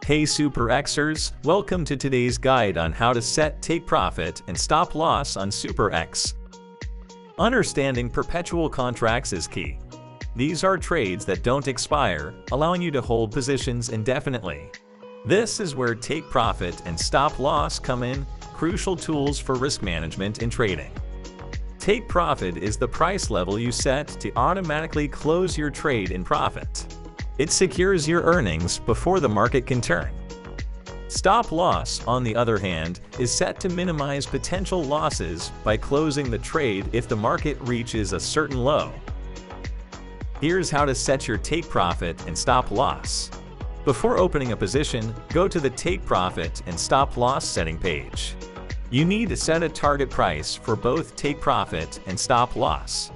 Hey SuperExers, welcome to today's guide on how to set take profit and stop loss on SuperEx. Understanding perpetual contracts is key. These are trades that don't expire, allowing you to hold positions indefinitely. This is where take profit and stop loss come in, crucial tools for risk management in trading. Take profit is the price level you set to automatically close your trade in profit. It secures your earnings before the market can turn. Stop loss, on the other hand, is set to minimize potential losses by closing the trade if the market reaches a certain low. Here's how to set your take profit and stop loss. Before opening a position, go to the take profit and stop loss setting page. You need to set a target price for both take profit and stop loss.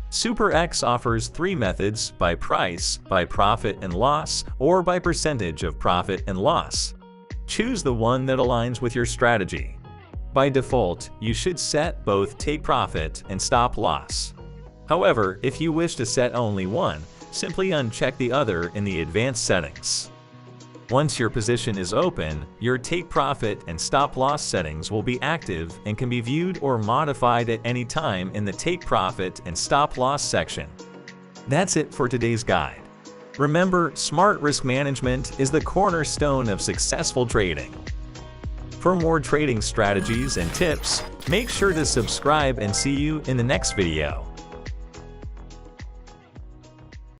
SuperEx offers three methods: by price, by profit and loss, or by percentage of profit and loss. Choose the one that aligns with your strategy. By default, you should set both take profit and stop loss. However, if you wish to set only one, simply uncheck the other in the advanced settings. Once your position is open, your take profit and stop loss settings will be active and can be viewed or modified at any time in the take profit and stop loss section. That's it for today's guide. Remember, smart risk management is the cornerstone of successful trading. For more trading strategies and tips, make sure to subscribe and see you in the next video.